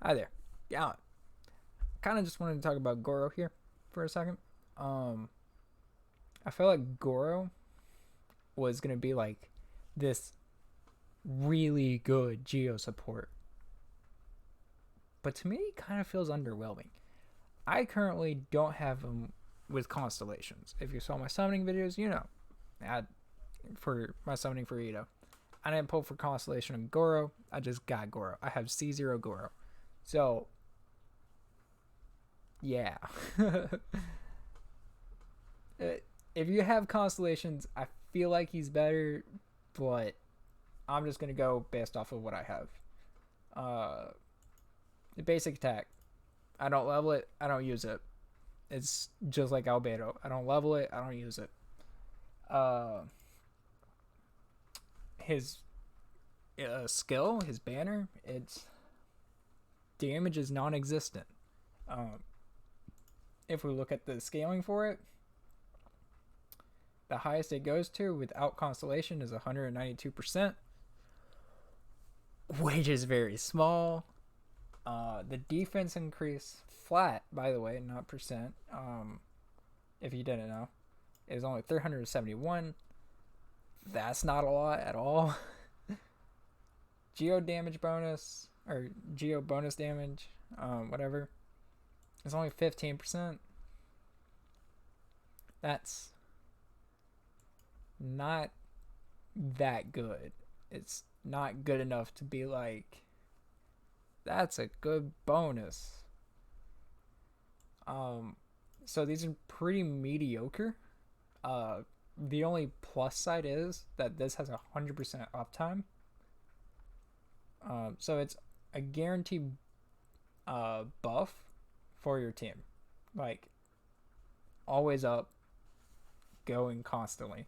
Hi there. Yeah, kind of just wanted to talk about Gorou here for a second. Um, I felt like Gorou was gonna be like this really good geo support, but to me, it kind of feels underwhelming. I currently don't have him with constellations. If you saw my summoning videos, you know, I, for my summoning for Itto, I didn't pull for constellation on Gorou. I just got Gorou. I have C0 Gorou, so yeah. If you have constellations, I feel like he's better, but I'm just gonna go based off of what I have. Uh, the basic attack, I don't level it. I don't use it. It's just like Albedo. I don't level it. I don't use it. Uh, his skill, his banner, its damage is non-existent. Um, if we look at the scaling for it, the highest it goes to without constellation is 192%, which is very small. The defense increase flat, by the way, not percent. If you didn't know, is only 371. That's not a lot at all. Geo damage bonus or geo bonus damage, whatever. It's only 15%. That's not that good. It's not good enough to be like, that's a good bonus. So these are pretty mediocre. The only plus side is that this has 100% uptime. So it's a guaranteed buff for your team, like always up, going constantly.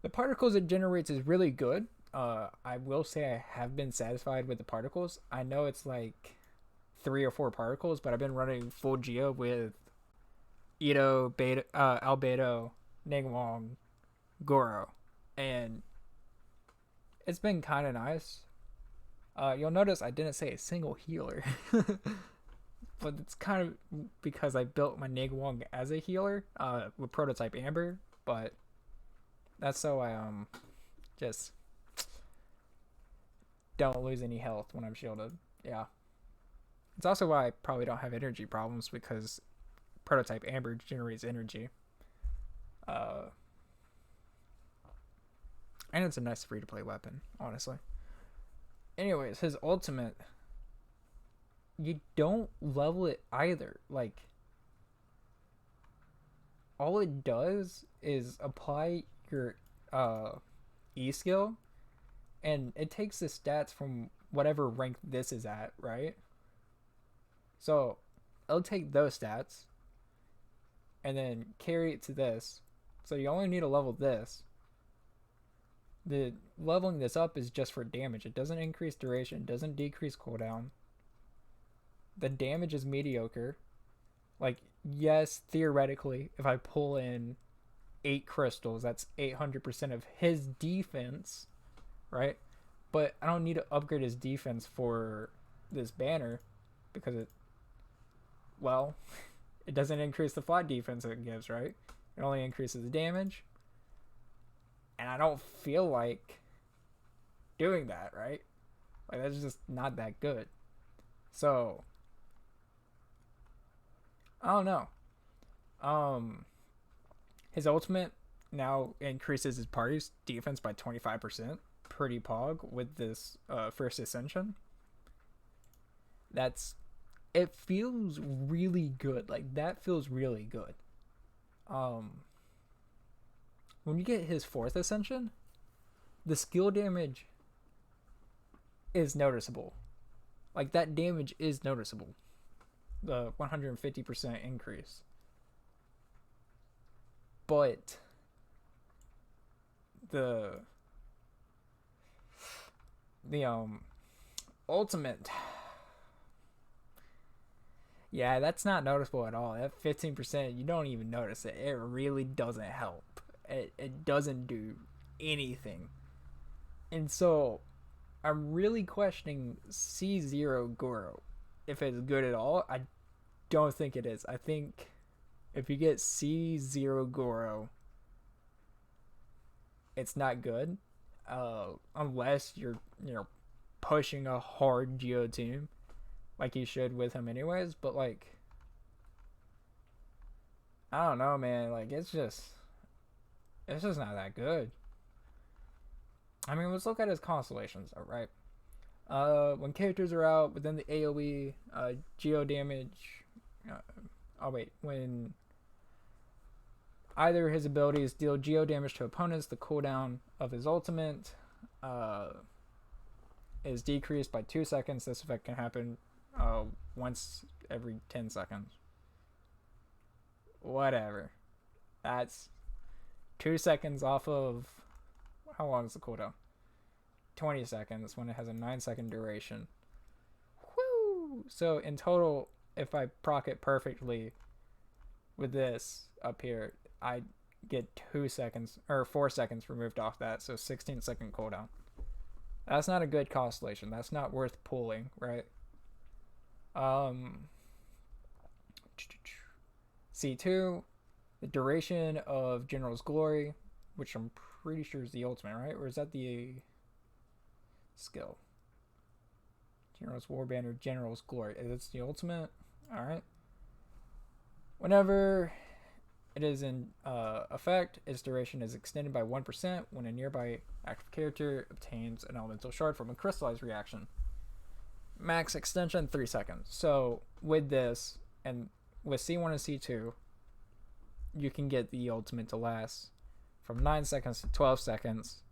The particles it generates is really good. I will say I have been satisfied with the particles. I know it's like 3 or 4 particles, but I've been running full geo with Itto, Beta, Albedo, Ningguang, Gorou, and it's been kind of nice. You'll notice I didn't say a single healer, but it's kind of because I built my Ningguang as a healer with prototype Amber, but that's so I just don't lose any health when I'm shielded. Yeah. It's also why I probably don't have energy problems because prototype Amber generates energy. Uh, and it's a nice free to play weapon, honestly. Anyways, his ultimate, you don't level it either. Like, all it does is apply your E skill, and it takes the stats from whatever rank this is at, right? So it'll take those stats and then carry it to this. So you only need to level this. The leveling this up is just for damage. It doesn't increase duration, doesn't decrease cooldown. The damage is mediocre. Like, yes, theoretically, if I pull in 8 crystals, that's 800% of his defense, right? But I don't need to upgrade his defense for this banner because well, it doesn't increase the flat defense it gives, right? It only increases the damage. And I don't feel like doing that, right? Like, that's just not that good. So, I don't know. Um, his ultimate now increases his party's defense by 25%. Pretty pog with this first ascension. That's it feels really good. Like, that feels really good. Um, when you get his 4th ascension, the skill damage is noticeable. Like, that damage is noticeable. The 150% increase. But the ultimate, yeah, that's not noticeable at all. That 15%, you don't even notice it. It really doesn't help. It doesn't do anything. And so I'm really questioning C0 Gorou. If it's good at all, I don't think it is. I think if you get C0 Gorou, it's not good. Unless you're pushing a hard Geo team like you should with him anyways, but like I don't know, man. Like it's just not that good. I mean, let's look at his constellations, all right? When characters are out within the AoE, geo damage. Uh, oh wait, when either his abilities deal geo damage to opponents, the cooldown of his ultimate uh, is decreased by 2 seconds. This effect can happen once every 10 seconds. Whatever. That's 2 seconds off of. How long is the cooldown? 20 seconds when it has a 9-second duration. Woo! So in total, if I proc it perfectly with this up here, I get 2 seconds or 4 seconds removed off that. So 16-second cooldown. That's not a good constellation. That's not worth pulling, right? C2, the duration of General's Glory, which I'm pretty sure is the ultimate, right? Or is that the skill? General's Warband or General's Glory. It's the ultimate. Alright. Whenever it is in effect, its duration is extended by 1% when a nearby active character obtains an elemental shard from a crystallized reaction. Max extension 3 seconds. So with this and with C1 and C2, you can get the ultimate to last from 9 seconds to 12 seconds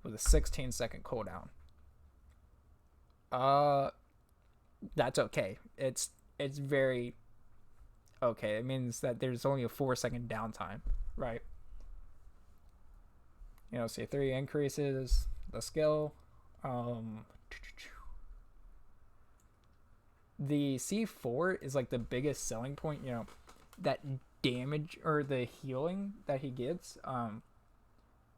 with a 16-second cooldown. That's okay. It's very okay. It means that there's only a 4-second downtime, right? You know, C3 increases the skill. The C4 is like the biggest selling point, you know, that damage or the healing that he gets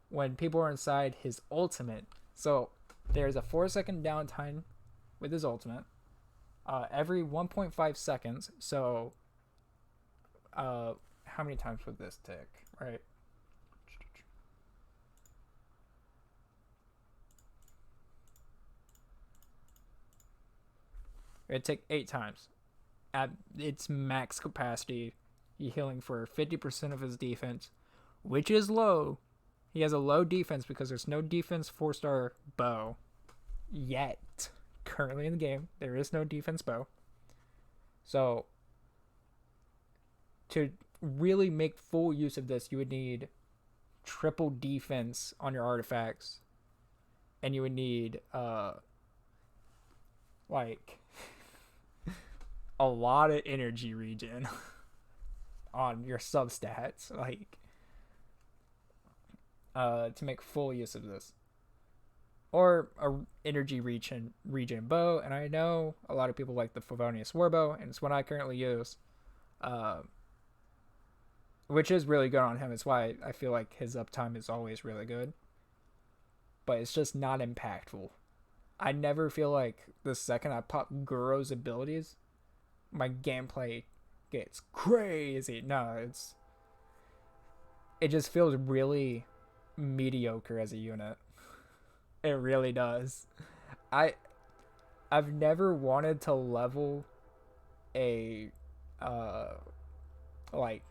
when people are inside his ultimate. So there's a 4-second downtime with his ultimate every 1.5 seconds. So how many times would this tick, right? It'd take 8 times. At its max capacity, he's healing for 50% of his defense, which is low. He has a low defense because there's no defense 4-star bow yet. Currently in the game, there is no defense bow. So, to really make full use of this, you would need triple defense on your artifacts. And you would need, like, a lot of energy regen on your substats, like, to make full use of this. Or a energy regen bow, and I know a lot of people like the Favonius Warbow, and it's what I currently use, which is really good on him. It's why I feel like his uptime is always really good, but it's just not impactful. I never feel like the second I pop Gorou's abilities, my gameplay gets crazy. No, it just feels really mediocre as a unit. It really does. I've never wanted to level a like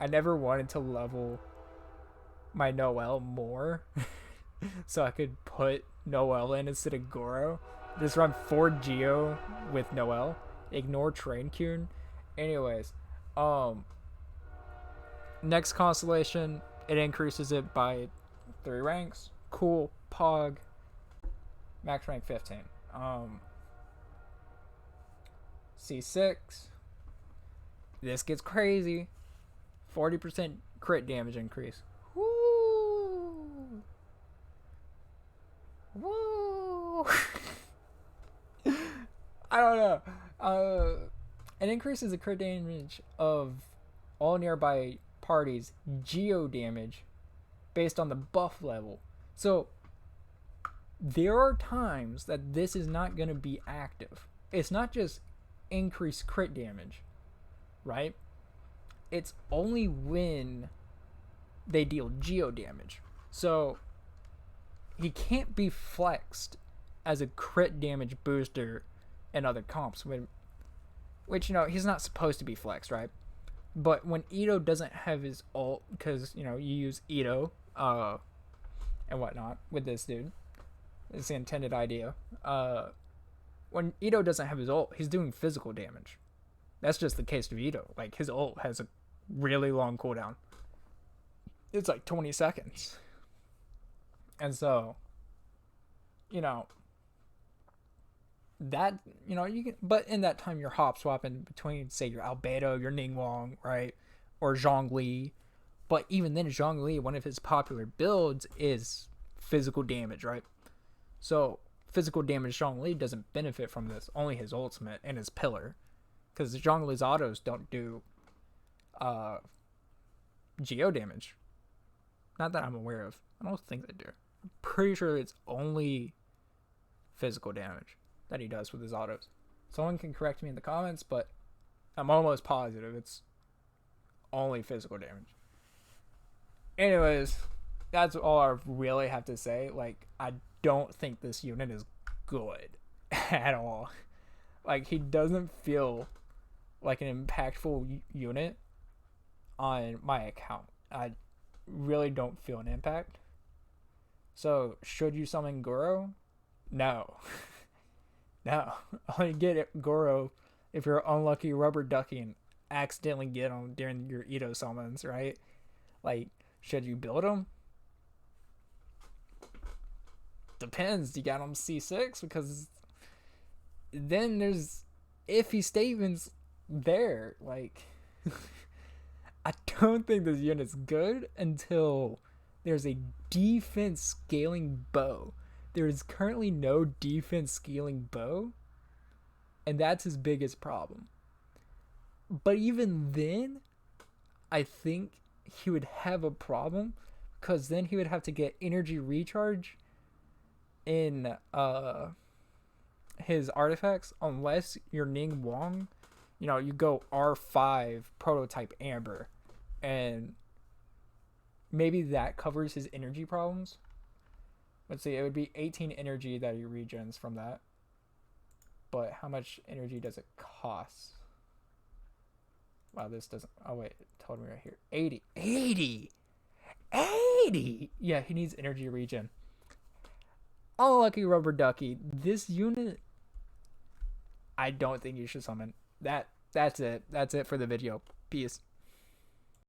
I never wanted to level my Noelle more so I could put Noelle in instead of Gorou. Just run 4 Geo with Noelle. Ignore Train Kyun. Anyways, next constellation, it increases it by 3 ranks. Cool. Pog. Max rank 15. C6. This gets crazy. 40% crit damage increase. Woo! Woo! I don't know. It increases the crit damage of all nearby parties' geo damage based on the buff level. So there are times that this is not going to be active. It's not just increased crit damage, right? It's only when they deal geo damage. So he can't be flexed as a crit damage booster in other comps, which he's not supposed to be flexed, right? But when Itto doesn't have his ult, because you use Itto and whatnot with this dude, it's the intended idea. When Itto doesn't have his ult, he's doing physical damage. That's just the case of Itto. Like, his ult has a really long cooldown. It's like 20 seconds. And so, that, you can, but in that time you're hop swapping between, say, your Albedo, your Ningguang, right? Or Zhongli. But even then, Zhongli, one of his popular builds is physical damage, right? So, physical damage Zhongli doesn't benefit from this, only his ultimate and his pillar. Because Zhongli's autos don't do geo damage. Not that I'm aware of. I don't think they do. I'm pretty sure it's only physical damage that he does with his autos. Someone can correct me in the comments, but I'm almost positive it's only physical damage. Anyways, that's all I really have to say. Like, I don't think this unit is good at all. Like, he doesn't feel like an impactful unit on my account. I really don't feel an impact. So, should you summon Gorou? No. No. Only get it, Gorou if you're unlucky rubber ducky and accidentally get him during your Itto summons, right? Like, should you build him? Depends. You got him C6? Because then there's iffy statements there. Like, I don't think this unit's good until there's a defense scaling bow. There is currently no defense scaling bow, and that's his biggest problem. But even then, I think he would have a problem, because then he would have to get energy recharge in his artifacts, unless you're Ningguang, you go R5 prototype Amber, and maybe that covers his energy problems. Let's see, it would be 18 energy that he regens from that. But how much energy does it cost? Wow, this doesn't... Oh, wait, it told me right here. 80. 80! 80! Yeah, he needs energy regen. Unlucky rubber ducky. This unit, I don't think you should summon. That's it. That's it for the video. Peace.